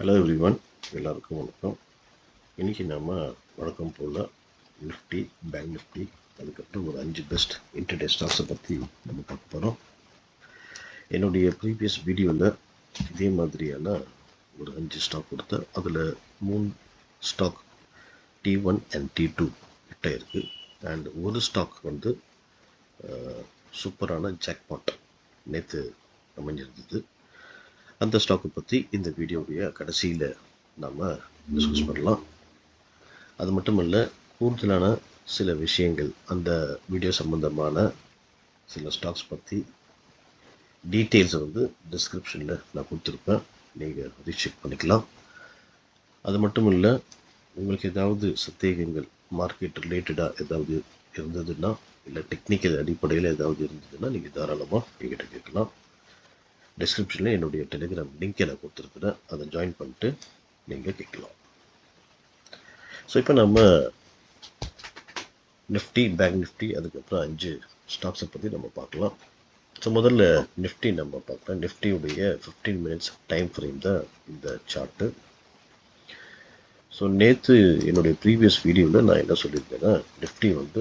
Hello everyone, எல்லாருக்கும் வணக்கம். இன்றைக்கி நம்ம வழக்கம் போல் நிஃப்டி, பேங்க் நிஃப்டி, அதுக்கப்புறம் ஒரு 5 பெஸ்ட் இன்டர்டே ஸ்டாக்ஸை பற்றி நம்ம பார்க்க போகிறோம். என்னுடைய ப்ரீவியஸ் வீடியோவில் இதே மாதிரியான ஒரு 5 ஸ்டாக் கொடுத்தேன். அதில் 3 ஸ்டாக் T1 அண்ட் T2 கிட்ட இருக்குது. அண்ட் ஒரு ஸ்டாக் வந்து சூப்பரான ஜாக்பாட் நேற்று அமைஞ்சிருந்தது. அந்த ஸ்டாக்கை பற்றி இந்த வீடியோவுடைய கடைசியில் நாம் டிஸ்கஸ் பண்ணலாம். அது மட்டும் இல்லை, கூடுதலான சில விஷயங்கள் அந்த வீடியோ சம்மந்தமான சில ஸ்டாக்ஸ் பற்றி டீட்டெயில்ஸை வந்து டிஸ்கிரிப்ஷனில் நான் கொடுத்துருப்பேன், நீங்கள் அதை செக் பண்ணிக்கலாம். அது மட்டும் இல்லை, உங்களுக்கு ஏதாவது சந்தேகங்கள் மார்க்கெட் ரிலேட்டடாக ஏதாவது இருந்ததுன்னா, இல்லை டெக்னிக்கல் அடிப்படையில் ஏதாவது இருந்ததுன்னா நீங்கள் தாராளமாக என்கிட்ட கேட்கலாம். டிஸ்கிரிப்ஷனில் என்னுடைய டெலிகிராம் லிங்க்கை நான் கொடுத்துருக்குறேன், அதை ஜாயின் பண்ணிட்டு நீங்கள் கேட்கலாம். ஸோ இப்போ நம்ம நிஃப்டி, பேங்க் நிஃப்டி, அதுக்கப்புறம் 5 ஸ்டாக்ஸை பற்றி நம்ம பார்க்கலாம். ஸோ முதல்ல நிஃப்டி நம்ம பார்க்கலாம். நிஃப்டியுடைய 15 மினிட்ஸ் டைம் ஃப்ரேம் தான் இந்த சார்ட்டு. ஸோ நேற்று என்னுடைய ப்ரீவியஸ் வீடியோவில் நான் என்ன சொல்லியிருந்தேன்னா, நிஃப்டி வந்து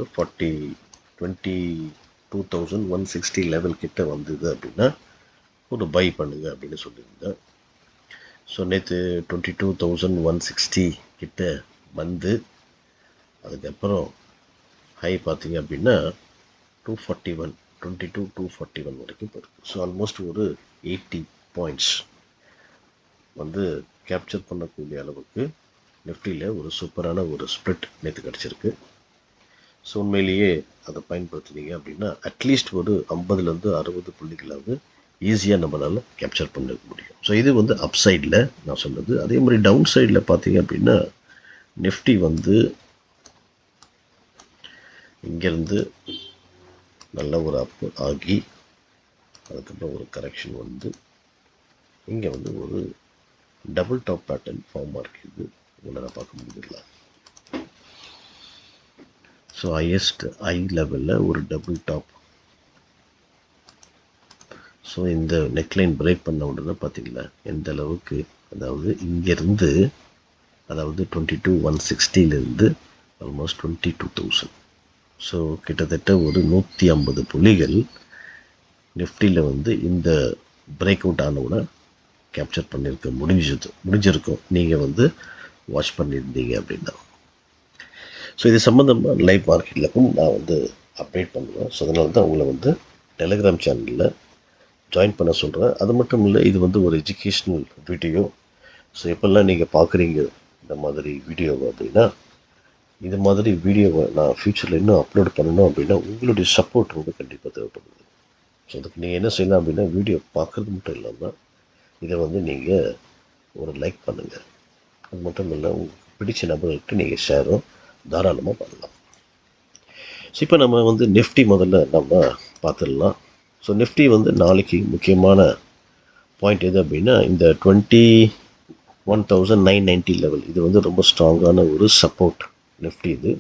22,160 லெவல் கிட்ட வந்தது அப்படின்னா ஒரு பை பண்ணுங்க அப்படின்னு சொல்லியிருந்தேன். ஸோ நேற்று 22,160 கிட்ட வந்து அதுக்கப்புறம் ஹை பார்த்தீங்க அப்படின்னா 22,241 வரைக்கும் போயிருக்கு. ஸோ ஆல்மோஸ்ட் ஒரு 80 பாயிண்ட்ஸ் வந்து கேப்சர் பண்ணக்கூடிய அளவுக்கு நிஃப்டியில் ஒரு சூப்பரான ஒரு ஸ்ப்ளிட் நேற்று கிடச்சிருக்கு. ஸோ உண்மையிலேயே அதை பயன்படுத்தினீங்க அப்படின்னா அட்லீஸ்ட் ஒரு 50லேருந்து 60 புள்ளிகளாவது ஈஸியாக நம்மளால் கேப்சர் பண்ண முடியும். ஸோ இது வந்து அப் சைடில் நான் சொன்னது. அதே மாதிரி டவுன் சைடில் பார்த்தீங்க அப்படின்னா நிஃப்டி வந்து இங்கேருந்து நல்ல ஒரு அப் ஆகி அதுக்கப்புறம் ஒரு கரெக்ஷன் வந்து இங்கே வந்து ஒரு டபுள் டாப் பேட்டர்ன் ஃபார்ம் இருக்குது, உங்களால் பார்க்க முடியல. ஸோ ஹையஸ்ட் ஐ லெவலில் ஒரு டபுள் டாப். ஸோ இந்த நெக்லைன் பிரேக் பண்ண உடனே பார்த்தீங்களா எந்த அளவுக்கு, அதாவது இங்கேருந்து, அதாவது 22,160 ஆல்மோஸ்ட் 22,000. ஸோ கிட்டத்தட்ட ஒரு 150 புள்ளிகள் நிஃப்டியில் வந்து இந்த பிரேக் அவுட் ஆனவுடனே கேப்சர் முடிஞ்சிருக்கும் நீங்கள் வந்து வாட்ச் பண்ணியிருந்தீங்க அப்படின்னா. ஸோ இது சம்மந்தமாக லைவ் மார்க்கெட்டில் நான் வந்து அப்டேட் பண்ணுவேன். ஸோ அதனால தான் உங்களை வந்து டெலிகிராம் சேனலில் ஜாயின் பண்ண சொல்கிறேன். அது மட்டும் இல்லை, இது வந்து ஒரு எஜுகேஷ்னல் வீடியோ. ஸோ எப்போல்லாம் நீங்கள் பார்க்குறீங்க இந்த மாதிரி வீடியோவை அப்படின்னா, இது மாதிரி வீடியோவை நான் ஃப்யூச்சரில் இன்னும் அப்லோட் பண்ணணும் அப்படின்னா உங்களுடைய சப்போர்ட் வந்து கண்டிப்பாக தேவைப்படுது. ஸோ அதுக்கு நீங்கள் என்ன செய்யலாம் அப்படின்னா, வீடியோ பார்க்குறது மட்டும் இல்லாமல் இதை வந்து நீங்கள் ஒரு லைக் பண்ணுங்கள். அது மட்டும் இல்லை, உங்களுக்கு பிடிச்ச நபர்களுக்கு நீங்கள் ஷேரும் தாராளமாக பண்ணலாம். ஸோ இப்போ நம்ம வந்து நிஃப்டி முதல்ல நம்ம பார்த்துடலாம். ஸோ நிஃப்டி வந்து நாளைக்கு முக்கியமான பாயிண்ட் எது அப்படின்னா, இந்த 21,990 லெவல், இது வந்து ரொம்ப ஸ்ட்ராங்கான ஒரு சப்போர்ட் நிஃப்டி இது.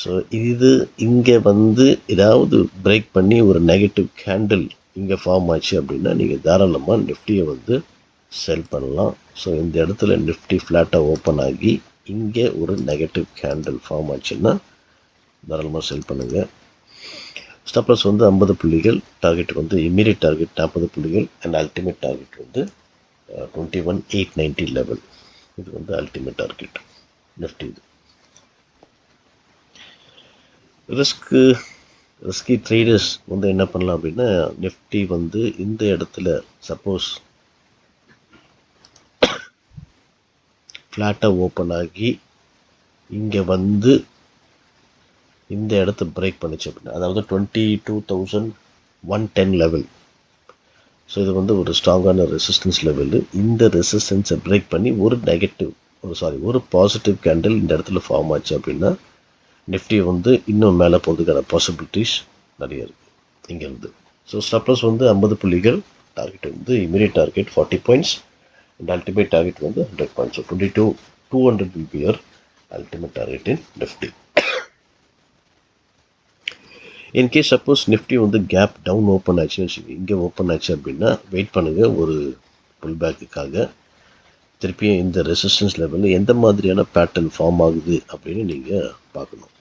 ஸோ இது இங்கே வந்து ஏதாவது பிரேக் பண்ணி ஒரு நெகட்டிவ் கேண்டில் இங்கே ஃபார்ம் ஆச்சு அப்படின்னா நீங்கள் தாராளமாக நிஃப்டியை வந்து செல் பண்ணலாம். ஸோ இந்த இடத்துல நிஃப்டி ஃப்ளாட்டாக ஓப்பன் ஆகி இங்கே ஒரு நெகட்டிவ் கேண்டில் ஃபார்ம் ஆச்சுன்னா தாராளமாக செல் பண்ணுங்கள். ஸ்டாப் லாஸ் வந்து 50 புள்ளிகள், டார்கெட் வந்து இமீடியட் டார்கெட் 40 புள்ளிகள், அண்ட் அல்டிமேட் டார்கெட் வந்து 21,890 லெவல். இது வந்து அல்டிமேட் டார்கெட் நிஃப்டி. இது ரிஸ்கி ட்ரேடர்ஸ் வந்து என்ன பண்ணலாம் அப்படின்னா, நிஃப்டி வந்து இந்த இடத்துல சப்போஸ் ஃப்ளாட்டாக ஓப்பன் ஆகி இங்கே வந்து இந்த இடத்த பிரேக் பண்ணிச்சு அப்படின்னா, அதாவது 22,110 லெவல். ஸோ இது வந்து ஒரு ஸ்ட்ராங்கான ரெசிஸ்டன்ஸ் லெவலு. இந்த ரெசிஸ்டன்ஸை பிரேக் பண்ணி ஒரு பாசிட்டிவ் கேண்டில் இந்த இடத்துல ஃபார்ம் ஆச்சு அப்படின்னா நிஃப்டி வந்து இன்னும் மேலே போகிறதுக்கான பாசிபிலிட்டிஸ் நிறைய இருக்குது இங்கேருந்து. ஸோ ஸ்டாப் லாஸ் வந்து 50 புள்ளிகள், டார்கெட் வந்து immediate target 40 points, and ultimate target வந்து 100 points. So 22,200 will be your ultimate target in Nifty. In case suppose Nifty வந்து கேப் டவுன் ஓப்பன் ஆச்சு, இங்கே ஓப்பன் ஆச்சு அப்படின்னா வெயிட் பண்ணுங்கள் ஒரு புல் பேக்குக்காக. திருப்பியும் இந்த ரெசிஸ்டன்ஸ் லெவலில் எந்த மாதிரியான பேட்டர்ன் ஃபார்ம் ஆகுது அப்படின்னு நீங்கள் பார்க்கணும்.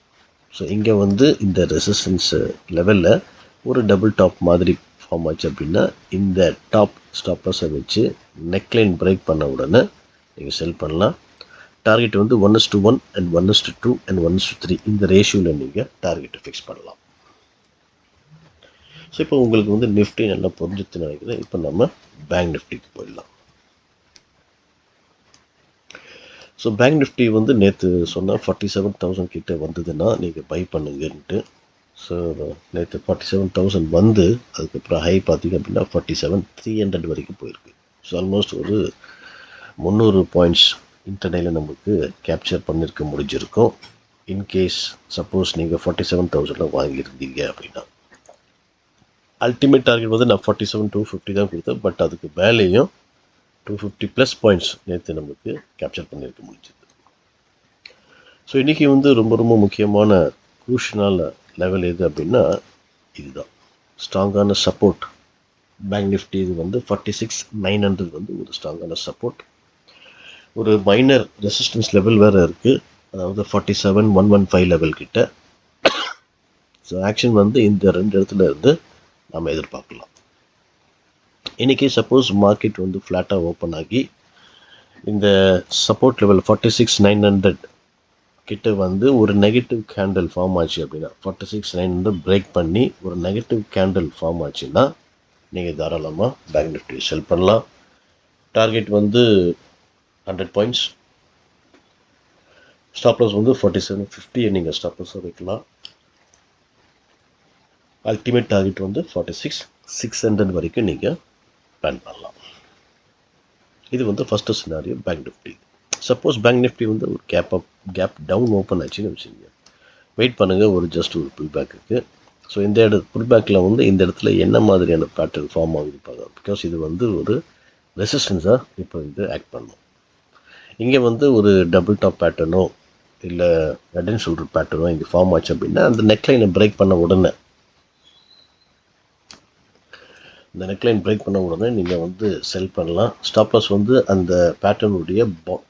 ஸோ இங்கே வந்து இந்த ரெசிஸ்டன்ஸ் லெவலில் ஒரு டபுள் டாப் மாதிரி ஃபார்ம் ஆச்சு அப்படின்னா இந்த டாப் ஸ்டாப்பர்ஸை வச்சு நெக்லைன் பிரேக் பண்ண உடனே நீங்கள் செல் பண்ணலாம். டார்கெட் வந்து 1:1 அண்ட் 1:2 அண்ட் 1:3 இந்த ரேஷியோவில் நீங்கள் டார்கெட்டை ஃபிக்ஸ் பண்ணலாம். ஸோ இப்போ உங்களுக்கு வந்து நிஃப்டி நல்லா புரிஞ்சுன்னு நினைக்கிறேன். இப்போ நம்ம பேங்க் நிஃப்டிக்கு போயிடலாம். ஸோ பேங்க் நிஃப்டி வந்து நேற்று சொன்னால் 47,000 கிட்டே வந்ததுன்னா நீங்கள் பை பண்ணுங்கன்ட்டு. ஸோ நேற்று 47,000 வந்து அதுக்கப்புறம் ஹை பார்த்திங்க அப்படின்னா 47,300 வரைக்கும் போயிருக்கு. ஸோ ஆல்மோஸ்ட் ஒரு 300 பாயிண்ட்ஸ் இன்டர்டேயில் நமக்கு கேப்சர் பண்ணியிருக்க முடிஞ்சிருக்கும். இன்கேஸ் சப்போஸ் நீங்கள் 47,000 வாங்கியிருந்தீங்க அப்படின்னா. அல்டிமேட் டார்கெட் வந்து நான் 47,250 தான் கொடுத்தேன். பட் அதுக்கு மேலேயும் 250+ பாயிண்ட்ஸ் நேற்று நமக்கு கேப்சர் பண்ணியிருக்க முடிஞ்சது. ஸோ இன்றைக்கி வந்து ரொம்ப ரொம்ப முக்கியமான க்ரூஷியல் லெவல் எது அப்படின்னா இதுதான். ஸ்ட்ராங்கான சப்போர்ட் பேங்க் நிஃப்டி இது வந்து 46,900 வந்து ஒரு ஸ்ட்ராங்கான சப்போர்ட். ஒரு மைனர் ரெசிஸ்டன்ஸ் லெவல் வேறு இருக்குது, அதாவது 47,115 லெவல் கிட்ட. ஸோ ஆக்ஷன் வந்து இந்த ரெண்டு இடத்துல இருந்து நம்ம எதிர்பார்க்கலாம். இன்றைக்கி சப்போஸ் மார்க்கெட் வந்து ஃப்ளாட்டாக ஓப்பன் ஆகி இந்த சப்போர்ட் லெவல் 46,900 கிட்ட வந்து ஒரு நெகட்டிவ் கேண்டில் ஃபார்ம் ஆச்சு அப்படின்னா 46,900 பிரேக் பண்ணி ஒரு நெகட்டிவ் கேண்டில் ஃபார்ம் ஆச்சுன்னா நீங்கள் தாராளமாக பேங்க் நிஃப்டி செல் பண்ணலாம். டார்கெட் வந்து 100 பாயிண்ட்ஸ், ஸ்டாப் லாஸ் வந்து 4750 நீங்கள் ஸ்டாப் லாஸாக வைக்கலாம். அல்டிமேட் டார்கெட் வந்து 46,600 வரைக்கும் நீங்கள் பிளான் பண்ணலாம். இது வந்து first scenario bank Nifty. Suppose bank Nifty வந்து ஒரு கேப் டவுன் ஓப்பன் ஆச்சுன்னு வச்சுக்கோங்க, வெயிட் பண்ணுங்கள், ஒரு ஜஸ்ட் ஒரு புல் பேக் இருக்குது. ஸோ இந்த புல் பேக்கில் வந்து இந்த இடத்துல என்ன மாதிரியான பேட்டர்ன் ஃபார்ம் ஆகுது பார்க்கலாம். பிகாஸ் இது வந்து ஒரு ரெசிஸ்டன்ஸாக இப்போ இது ஆக்ட் பண்ணும். இங்கே வந்து ஒரு டபுள் டாப் பேட்டர்னோ இல்லை ஹெட் அண்ட் ஷோல்டர் பேட்டர்னோ இங்கே ஃபார்ம் ஆச்சு அப்படின்னா அந்த நெக்லைனை பிரேக் பண்ண உடனே நீங்கள் வந்து செல் பண்ணலாம். ஸ்டாப் லாஸ் வந்து அந்த பேட்டர்னுடைய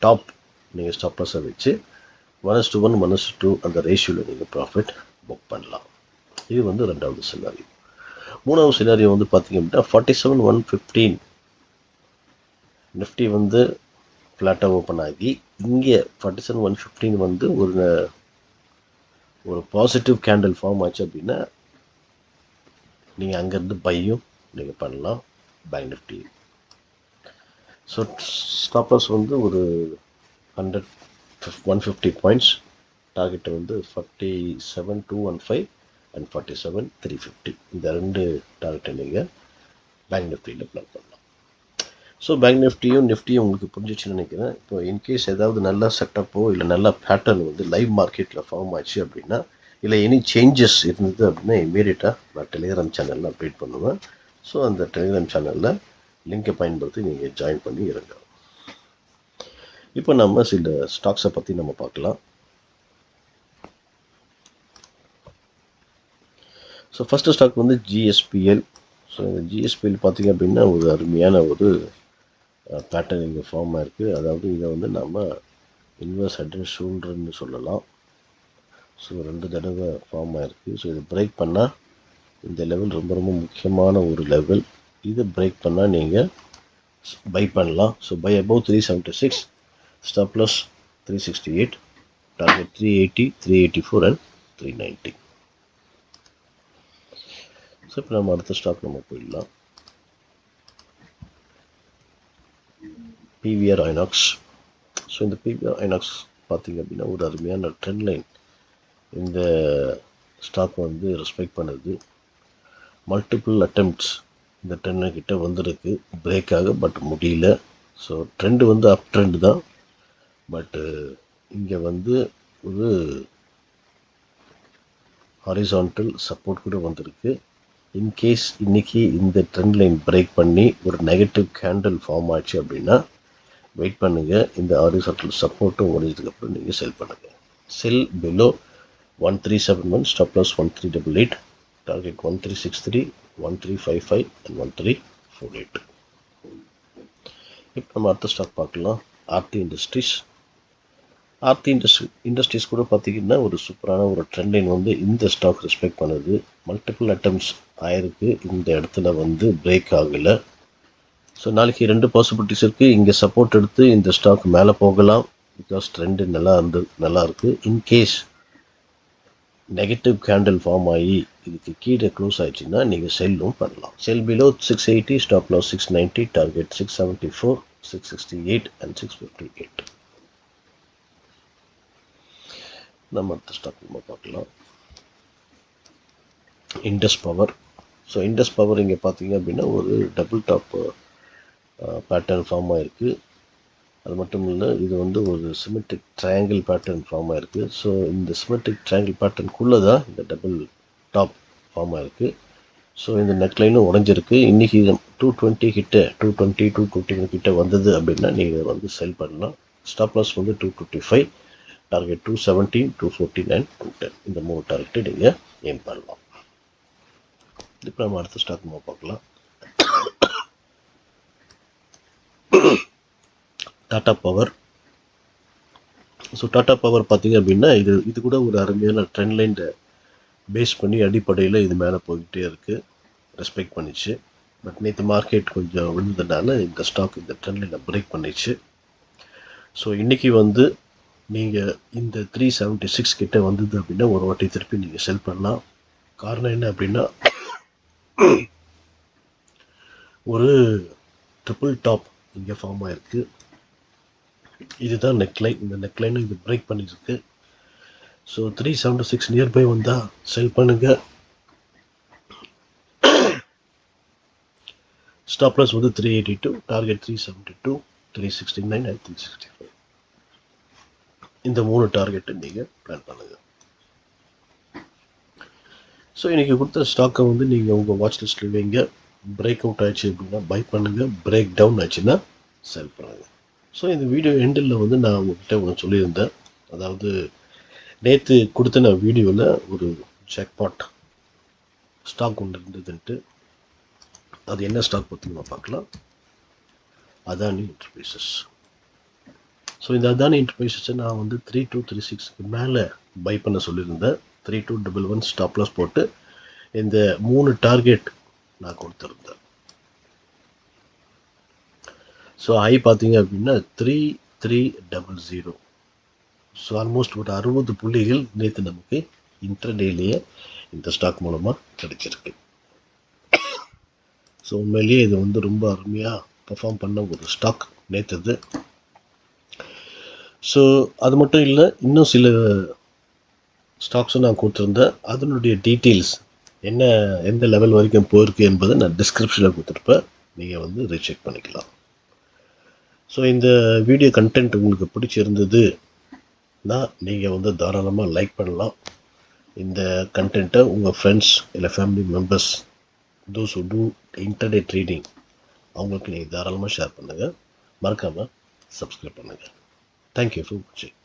டாப் நீங்கள் ஸ்டாப் லாஸை வச்சு 1:1 1:2 அந்த ரேஷியோவில் நீங்கள் ப்ராஃபிட் புக் பண்ணலாம். இது வந்து ரெண்டாவது சினாரியோ. மூணாவது சினாரியோ வந்து பார்த்தீங்க அப்படின்னா 47,115 நிஃப்டி வந்து ஃப்ளாட்டாக ஓப்பன் ஆகி இங்கே 47,115 வந்து ஒரு பாசிட்டிவ் கேண்டில் ஃபார்ம் ஆச்சு அப்படின்னா நீங்கள் அங்கேருந்து பையும் நீங்கள் பண்ணலாம் bank nifty. So stop loss வந்து ஒரு 150 பாயிண்ட்ஸ், டார்கெட்டை வந்து 47,215 அண்ட் 47,350 இந்த ரெண்டு டார்கெட்டை நீங்கள் பேங்க் நிஃப்டியில் பிளான் பண்ணலாம். ஸோ பேங்க் நிஃப்டியும் உங்களுக்கு புரிஞ்சிச்சுன்னு நினைக்கிறேன். இப்போ இன்கேஸ் ஏதாவது நல்ல செட்டப்போ இல்லை நல்ல பேட்டர்ன் வந்து லைவ் மார்க்கெட்டில் ஃபார்ம் ஆச்சு அப்படின்னா, இல்லை எனி சேஞ்சஸ் இருந்தது அப்படின்னா இமீடியட்டாக நான் டெலிகிராம் சேனலில் அப்டேட் பண்ணுவேன். ஸோ அந்த டெலிகிராம் சேனலில் லிங்கை பயன்படுத்தி நீங்கள் ஜாயின் பண்ணி இருங்க. இப்போ நம்ம சில ஸ்டாக்ஸை பற்றி நம்ம பார்க்கலாம். ஸோ ஃபஸ்ட்டு ஸ்டாக் வந்து GSPL. ஸோ இந்த GSPL பார்த்திங்க அப்படின்னா ஒரு அருமையான ஒரு பேட்டர்ன் இங்கே ஃபார்ம் ஆகிருக்கு. அதாவது இதை வந்து நம்ம இன்வெர்ஸ் ஹெட் அண்ட் ஷோல்டர்னு சொல்லலாம். ஸோ 2 தடவை ஃபார்ம் ஆகிருக்கு. ஸோ இது பிரேக் பண்ணால் இந்த லெவல் ரொம்ப ரொம்ப முக்கியமான ஒரு லெவல். இதை பிரேக் பண்ணால் நீங்கள் பை பண்ணலாம். So buy above 376, stop loss 368, target 380, 384 and 390. So இப்போ நம்ம அடுத்த ஸ்டாக் நம்ம போயிடலாம். PVR INOX. ஸோ இந்த PVR INOX பார்த்திங்க அப்படின்னா ஒரு அருமையான ட்ரெண்ட் லைன் இந்த ஸ்டாக் வந்து ரெஸ்பெக்ட் பண்ணுது. மல்டிபிள் அட்டெம்ப்ட்ஸ் இந்த ட்ரெண்ட் கிட்ட வந்திருக்கு பிரேக் ஆக, பட் முடியல. ஸோ ட்ரெண்டு வந்து அப் ட்ரெண்டு தான், பட்டு இங்கே வந்து ஒரு ஹாரிசான்டல் சப்போர்ட் கூட வந்திருக்கு. இன்கேஸ் இன்றைக்கி இந்த ட்ரெண்ட் லைன் பிரேக் பண்ணி ஒரு நெகட்டிவ் கேண்டில் ஃபார்ம் ஆச்சு அப்படின்னா வெயிட் பண்ணுங்கள். இந்த ஹாரிசான்டல் சப்போர்ட்டும் உடைஞ்சதுக்கப்புறம் நீங்கள் செல் பண்ணுங்கள். Sell below 1371, stop loss 1388, target 1363, 1355 and 1348. இப்போ நம்ம அடுத்த ஸ்டாக் பார்க்கலாம். ஆர்த்தி இண்டஸ்ட்ரீஸ் கூட பார்த்தீங்கன்னா ஒரு சூப்பரான ஒரு ட்ரெண்ட் லைன் வந்து இந்த ஸ்டாக் ரெஸ்பெக்ட் பண்ணுது. மல்டிபிள் அட்டம்ஸ் ஆயிருக்கு, இந்த இடத்துல வந்து பிரேக் ஆகலை. ஸோ நாளைக்கு 2 பாசிபிலிட்டிஸ் இருக்குது. இங்கே சப்போர்ட் எடுத்து இந்த ஸ்டாக் மேலே போகலாம், பிகாஸ் ட்ரெண்டு நல்லா இருக்குது. இன்கேஸ் நெகட்டிவ் கேண்டில் ஃபார்ம் ஆகி இதுக்கு கீழே க்ளோஸ் ஆயிடுச்சுன்னா நீங்கள் செல்லும் பண்ணலாம். Sell below 680, stop loss 690, target 674, 668 and 658. நம்ம அடுத்த ஸ்டாக் நம்ம பார்க்கலாம். Indus power. So Indus power இங்கே பார்த்தீங்க அப்படின்னா ஒரு டபுள் டாப் பேட்டர்ன் ஃபார்ம் ஆகிருக்கு. அது மட்டும் இல்லை, இது வந்து ஒரு சிமெட்ரிக் ட்ரையாங்கிள் பேட்டர்ன் ஃபார்ம் ஆகிருக்கு. ஸோ இந்த சிமெட்ரிக் ட்ரையாங்கிள் பேட்டர்னுக்குள்ளே தான் இந்த டபுள் டாப் ஃபார்ம் ஆகிருக்கு. ஸோ இந்த நெக்லைனும் உடஞ்சிருக்கு. இன்றைக்கி 220 கிட்ட 220 கிட்ட வந்தது அப்படின்னா நீங்கள் வந்து செல் பண்ணலாம். ஸ்டாப் லாஸ் வந்து 225, டார்கெட் 217, 214 அண்ட் 210. இந்த 3 டார்கெட்டை நீங்கள் ஏம் பண்ணலாம். இப்போ நம்ம அடுத்த ஸ்டாக் நம்ம பார்க்கலாம். Tata power. So Tata power பார்த்தீங்க அப்படின்னா இது கூட ஒரு அருமையான ட்ரெண்ட் லைன் பேஸ் பண்ணி அடிப்படையில் இது மேலே போய்கிட்டே இருக்குது, ரெஸ்பெக்ட் பண்ணிச்சு. பட் நேற்று மார்க்கெட் கொஞ்சம் விழுந்ததுனால இந்த ஸ்டாக் இந்த ட்ரெண்ட் லைனை பிரேக் பண்ணிச்சு. ஸோ இன்றைக்கி வந்து நீங்கள் இந்த 376 கிட்ட வந்தது அப்படின்னா ஒரு வாட்டி திருப்பி நீங்கள் செல் பண்ணலாம். காரணம் என்ன அப்படின்னா ஒரு ட்ரிபிள் டாப் இங்கே ஃபார்ம் ஆகிருக்கு. இதுதான் நெக்லைன். இந்த நெக்லைனும் இது பிரேக் பண்ணியிருக்கு. ஸோ 376 நியர்பை வந்தால் செல் பண்ணுங்க. ஸ்டாப் லாஸ் வந்து 382, டார்கெட் 372, 369 அண்ட் 365. இந்த 3 டார்கெட்டை நீங்கள் பிளான் பண்ணுங்கள். ஸோ இன்றைக்கி கொடுத்த ஸ்டாக்கை வந்து நீங்கள் உங்கள் வாட்ச் லிஸ்ட்டில் வைங்க. பிரேக் அவுட் ஆயிடுச்சு அப்படின்னா பை பண்ணுங்கள், பிரேக் டவுன் ஆச்சுன்னா செல் பண்ணுங்கள். ஸோ இந்த வீடியோ எண்டில் வந்து நான் உங்கள்கிட்ட ஒன்று சொல்லியிருந்தேன். அதாவது நேற்று கொடுத்த நான் வீடியோவில் ஒரு ஜாக்பாட் ஸ்டாக் ஒன்று இருந்ததுன்ட்டு. அது என்ன ஸ்டாக் பற்றி நம்ம பார்க்கலாம். அதானி என்டர்பிரைசஸ். ஸோ இந்த அதானி என்டர்பிரைசஸை நான் வந்து 3236 மேலே பை பண்ண சொல்லியிருந்தேன். 3211 ஸ்டாப் லாஸ் போட்டு இந்த 3 டார்கெட் நான் கொடுத்துருந்தேன். ஸோ ஐ பார்த்தீங்க அப்படின்னா 3300. ஸோ ஆல்மோஸ்ட் ஒரு 60 புள்ளிகள் நேற்று நமக்கு இன்டர்டேலேயே இந்த ஸ்டாக் மூலமாக கிடைச்சிருக்கு. ஸோ உண்மையிலேயே இது வந்து ரொம்ப அருமையாக பர்ஃபார்ம் பண்ண ஒரு ஸ்டாக் நேற்றுது. ஸோ அது மட்டும் இல்லை, இன்னும் சில ஸ்டாக்ஸும் நான் கொடுத்துருந்தேன். அதனுடைய டீட்டெயில்ஸ் என்ன, எந்த லெவல் வரைக்கும் போயிருக்கு என்பதை நான் டிஸ்கிரிப்ஷனில் கொடுத்துருப்பேன். நீங்கள் வந்து ரீசெக் பண்ணிக்கலாம். ஸோ இந்த வீடியோ கண்டென்ட் உங்களுக்கு பிடிச்சிருந்ததுன்னா நீங்கள் வந்து தாராளமாக லைக் பண்ணலாம். இந்த கண்டென்ட்டை உங்கள் ஃப்ரெண்ட்ஸ் இல்லை family members, those who do interday trading, அவங்களுக்கு நீங்கள் தாராளமாக ஷேர் பண்ணுங்கள். மறக்காமல் சப்ஸ்கிரைப் பண்ணுங்கள். தேங்க்யூ ஃபார் வாட்சிங்.